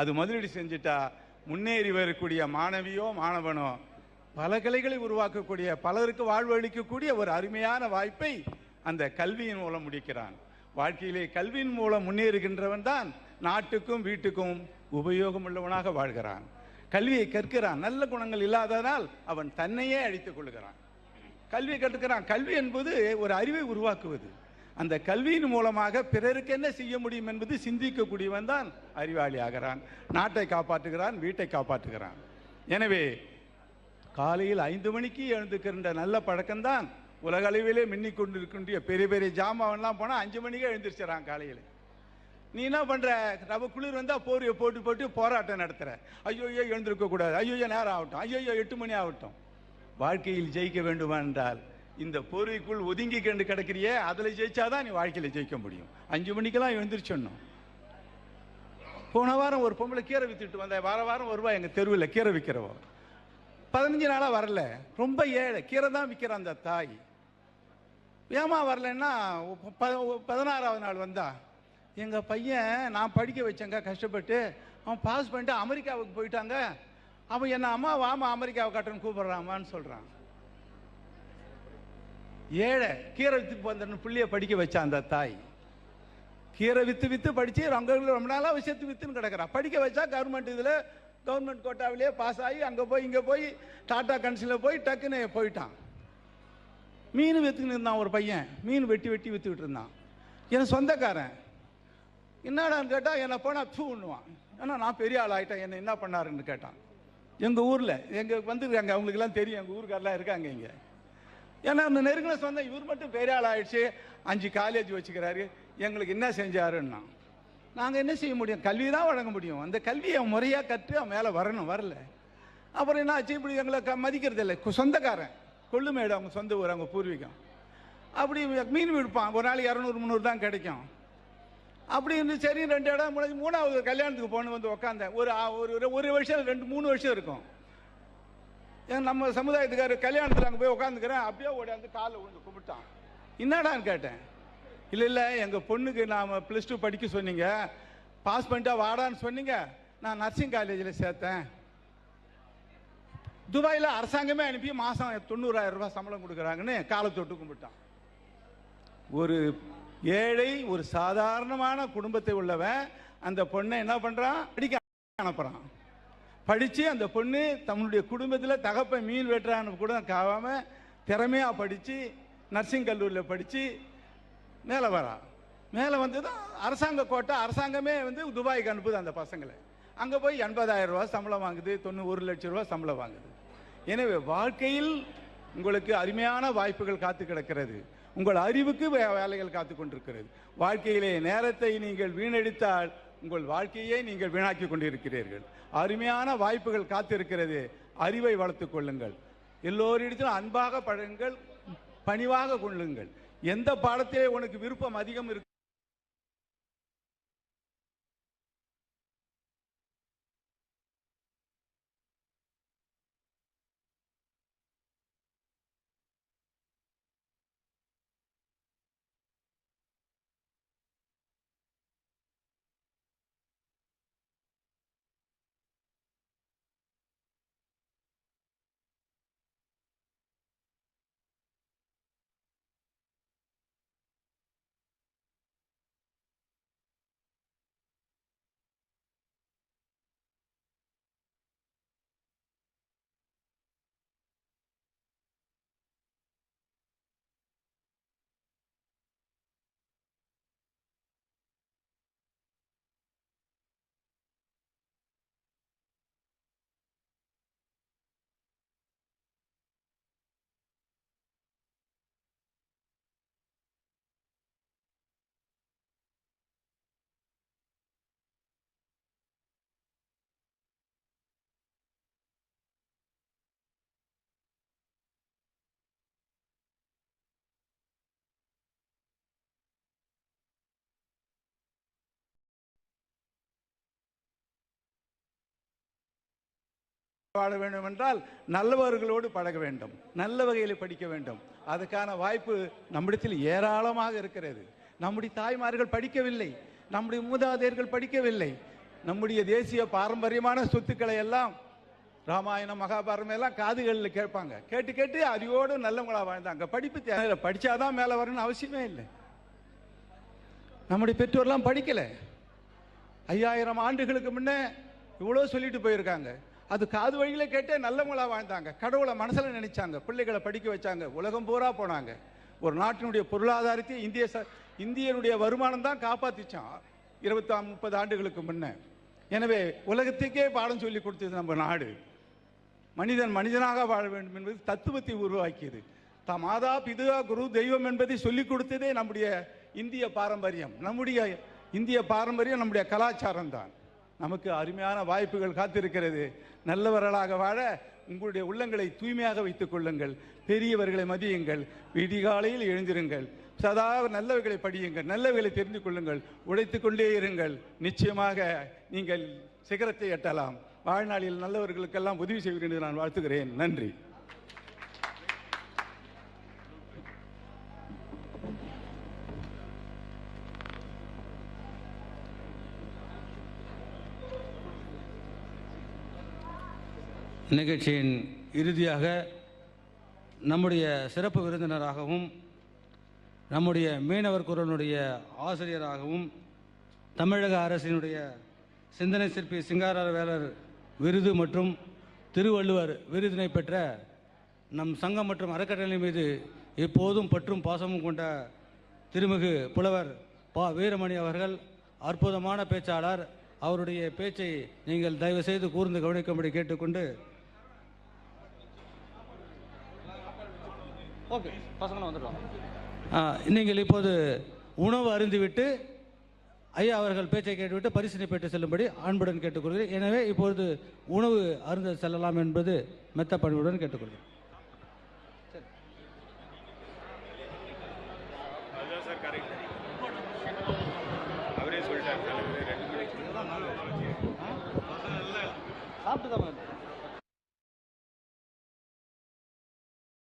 அது முதலீடு செஞ்சுட்டா முன்னேறி வரக்கூடிய மாணவியோ மாணவனோ பல கலைகளை உருவாக்கக்கூடிய, பலருக்கு வாழ்வு அளிக்கக்கூடிய ஒரு அருமையான வாய்ப்பை அந்த கல்வியின் மூலம் முடிக்கிறான். வாழ்க்கையிலே கல்வியின் மூலம் முன்னேறுகின்றவன் தான் நாட்டுக்கும் வீட்டுக்கும் உபயோகம் உள்ளவனாக வாழ்கிறான். கல்வியை கற்கிறான். நல்ல குணங்கள் இல்லாததால் அவன் தன்னையே அழித்துக் கொள்கிறான். கல்வியை கற்றுக்கிறான். கல்வி என்பது ஒரு அறிவை உருவாக்குவது. அந்த கல்வியின் மூலமாக பிறருக்கு என்ன செய்ய முடியும் என்பது சிந்திக்கக்கூடியவன் தான் அறிவாளி ஆகிறான். நாட்டை காப்பாற்றுகிறான், வீட்டை காப்பாற்றுகிறான். எனவே காலையில் 5 மணிக்கு எழுந்துக்கின்ற நல்ல பழக்கம்தான் உலக அளவிலே மின்னிக் கொண்டிருக்கின்ற பெரிய பெரிய ஜாமான்லாம் போனால் 5 மணிக்கே எழுந்திரிச்சிடறான் காலையில். நீ என்ன பண்ணுற? ரவ குளிர் வந்தால் போர்வையை போட்டு போட்டு போராட்டம் நடத்துகிற. ஐயோ எழுந்திருக்கக்கூடாது, ஐயோ நேரம் ஆகட்டும், ஐயோ 8 மணி ஆகட்டும். வாழ்க்கையில் ஜெயிக்க வேண்டுமா என்றால் இந்த போர்வைக்குள் ஒதுங்கி கண்டு கிடக்கிறியே, அதில் ஜெயிச்சாதான் நீ வாழ்க்கையில் ஜெயிக்க முடியும். 5 மணிக்கெல்லாம் எழுந்திரிச்சோன்னும். போன வாரம் ஒரு பொம்பளை கீரை வித்துட்டு வந்தேன். வாரம் வருவா எங்கள் தெருவில் கீரை விற்கிறவோ. 15 நாளாக வரல. ரொம்ப ஏழை, கீரை தான் விற்கிற அந்த தாய். ஏமா வரலன்னா 16ஆவது நாள் வந்தா, எங்கள் பையன் நான் படிக்க வச்சேங்க கஷ்டப்பட்டு, அவன் பாஸ் பண்ணிட்டு அமெரிக்காவுக்கு போயிட்டாங்க, அவன் என்ன அம்மா வாமா அமெரிக்காவை கட்டணும் கூப்பிட்றாமான்னு சொல்கிறான். ஏழை, கீரை வித்து வந்த பிள்ளைய படிக்க வச்சான் அந்த தாய். கீரை வித்து படித்து ரொம்ப நாளாக விஷயத்து வித்துன்னு கிடக்கிறான். படிக்க வச்சா கவர்மெண்ட் இதில் கவர்மெண்ட் கோட்டாவிலே பாஸ் ஆகி அங்கே போய் இங்கே போய் டாடா கன்சிலில் போய் டக்குன்னு போயிட்டான். மீன் விற்றுன்னு இருந்தான் ஒரு பையன். மீன் வெட்டி விற்றுக்கிட்டு இருந்தான். என் சொந்தக்காரன் என்னடான்னு கேட்டால் என்னை போனால் பூன்னுவான். ஏன்னா நான் பெரிய ஆள் ஆகிட்டேன், என்னை என்ன பண்ணாருன்னு கேட்டான். எங்கள் ஊரில் எங்கள் வந்துருக்காங்க, அவங்களுக்கெல்லாம் தெரியும், எங்கள் ஊருக்காரெலாம் இருக்காங்க இங்கே. ஏன்னா நெருங்கின சொந்தம், இவர் மட்டும் பெரிய ஆள் ஆகிடுச்சு, 5 காலேஜ் வச்சுக்கிறாரு, எங்களுக்கு என்ன செஞ்சாருன்னா. நாங்கள் என்ன செய்ய முடியும்? கல்வி தான் வழங்க முடியும். அந்த கல்வியை முறையாக கற்று அவன் மேலே வரல. அப்புறம் என்ன ஆச்சு? இப்படி எங்களை மதிக்கிறது இல்லை. சொந்தக்காரன் கொள்ளுமேடு, அவங்க சொந்த ஊர், அவங்க பூர்வீகம். அப்படி மீன் விடுப்பான். ஒரு நாளைக்கு 200-300 தான் கிடைக்கும். அப்படி இருந்து சரி 2 இடம் முடிஞ்சு 3ஆவது கல்யாணத்துக்கு போன வந்து உட்காந்தேன். ஒரு வருஷம் 2-3 வருஷம் இருக்கும். நம்ம சமுதாயத்துக்கார கல்யாணத்தில் அங்கே போய் உட்காந்துக்கிறேன். அப்படியே ஓடியாந்து காலில் விழுந்து கும்பிட்டான். என்னடான்னு கேட்டேன். இல்லை எங்கள் பொண்ணுக்கு நாம் +2 படிக்க சொன்னீங்க, பாஸ் பண்ணிட்டா வாடான்னு சொன்னீங்க, நான் நர்சிங் காலேஜில் சேர்த்தேன். துபாயில் அரசாங்கமே அனுப்பி மாதம் 90,000 ரூபாய் சம்பளம் கொடுக்குறாங்கன்னு காலை தொட்டு கும்பிட்டான். ஒரு ஏழை, ஒரு சாதாரணமான குடும்பத்தை உள்ளவன் அந்த பொண்ணை என்ன பண்ணுறான்? படிக்க அனுப்புகிறான். படித்து அந்த பொண்ணு தன்னுடைய குடும்பத்தில் தகப்பை மீன் வெட்டுறான்னு கூட காவாமல் திறமையாக படித்து நர்சிங் கல்லூரியில் படித்து மேலே வரா. மேலே வந்து தான் அரசாங்க கோட்டை, அரசாங்கமே வந்து துபாய்க்கு அனுப்புது அந்த பசங்களை. அங்கே போய் 80,000 ரூபா சம்பளம் வாங்குது, 1 லட்சம் ரூபா சம்பளம் வாங்குது. எனவே வாழ்க்கையில் உங்களுக்கு அருமையான வாய்ப்புகள் காத்து கிடக்கிறது. உங்கள் அறிவுக்கு வேலைகள் காத்து கொண்டிருக்கிறது. வாழ்க்கையிலே நேரத்தை நீங்கள் வீணடித்தால் உங்கள் வாழ்க்கையை நீங்கள் வீணாக்கி கொண்டிருக்கிறீர்கள். அருமையான வாய்ப்புகள் காத்திருக்கிறது. அறிவை வளர்த்துக் கொள்ளுங்கள். எல்லோரிடத்திலும் அன்பாக பழகுங்கள், பணிவாக கொள்ளுங்கள். எந்த பாடத்திலே உனக்கு விருப்பம் அதிகம் இருக்கு வாழ வேண்டும் என்றால் நல்லவர்களோடு பழக வேண்டும், நல்ல வகையில் படிக்க வேண்டும். அதுக்கான வாய்ப்பு நம்மிடத்தில் ஏராளமாக இருக்கிறது. நம்முடைய தாய்மார்கள் படிக்கவில்லை, நம்முடைய மூதாதையர்கள் படிக்கவில்லை. நம்முடைய தேசிய பாரம்பரியமான சொத்துக்களை எல்லாம் ராமாயணம் மகாபாரதம் எல்லாம் காதுகளில் கேட்பாங்க. கேட்டு கேட்டு அறிவோடு நல்லவங்களா வாழ்ந்தாங்க. படிப்பு தேவை, படிச்சாதான் மேலே வரணும்னு அவசியமே இல்லை. நம்முடைய பெற்றோர்லாம் படிக்கல. 5000 ஆண்டுகளுக்கு முன்னே இவ்வளோ சொல்லிட்டு போயிருக்காங்க. அது காது வழியில கேட்டே நல்லவங்களா வாழ்ந்தாங்க. கடவுளை மனசுல நினைச்சாங்க, பிள்ளைகளை படிக்க வச்சாங்க, உலகம் பூரா போனாங்க. ஒரு நாட்டினுடைய பொருளாதாரத்தை இந்தியனுடைய வருமானம் தான் காப்பாத்திச்சான் 20-30 ஆண்டுகளுக்கு முன்ன. எனவே உலகத்துக்கே பாடம் சொல்லி கொடுத்தது நம்ம நாடு. மனிதன் மனிதனாக வாழ வேண்டும் என்பது தத்துவத்தை உருவாக்கியது. மாதா பிதா குரு தெய்வம் என்பதை சொல்லிக் கொடுத்ததே நம்முடைய இந்திய பாரம்பரியம். நம்முடைய இந்திய பாரம்பரியம் நம்முடைய கலாச்சாரம் தான். நமக்கு அருமையான வாய்ப்புகள் காத்திருக்கிறது. நல்லவர்களாக வாழ உங்களுடைய உள்ளங்களை தூய்மையாக வைத்துக் கொள்ளுங்கள். பெரியவர்களை மதியுங்கள். விடிகாலையில் எழுந்திருங்கள். சதா நல்லவைகளை படியுங்கள். நல்லவைகளை தெரிந்து கொள்ளுங்கள். உழைத்து கொண்டே இருங்கள். நிச்சயமாக நீங்கள் சிகரத்தை எட்டலாம். வாழ்நாளில் நல்லவர்களுக்கெல்லாம் உதவி செய்வீர்கள் என்று நான் வாழ்த்துகிறேன். நன்றி. நிகழ்ச்சியின் இறுதியாக நம்முடைய சிறப்பு விருந்தினராகவும் நம்முடைய மீனவர் குரலுடைய ஆசிரியராகவும் தமிழக அரசினுடைய சிந்தனை சிற்பி சிங்காரவேலர் விருது மற்றும் திருவள்ளுவர் விருதினை பெற்ற நம் சங்கம் மற்றும் அறக்கட்டளை மீது எப்போதும் பற்றும் பாசமும் கொண்ட திருமிகு புலவர் பா வீரமணி அவர்கள் அற்புதமான பேச்சாளர். அவருடைய பேச்சை நீங்கள் தயவு செய்து கூர்ந்து கவனிக்கும்படி கேட்டுக்கொண்டு, ஓகே பசங்களும் வந்துடுவாங்க. நீங்கள் இப்போது உணவு அருந்திவிட்டு ஐயா அவர்கள் பேச்சை கேட்டுவிட்டு பரிசினை பெற்று செல்லும்படி அன்புடன் கேட்டுக்கொள்கிறேன். எனவே இப்பொழுது உணவு அருந்த செல்லலாம் என்பது மெத்த பணிவுடன் கேட்டுக்கொள்கிறேன். சாப்பிட்டு தான்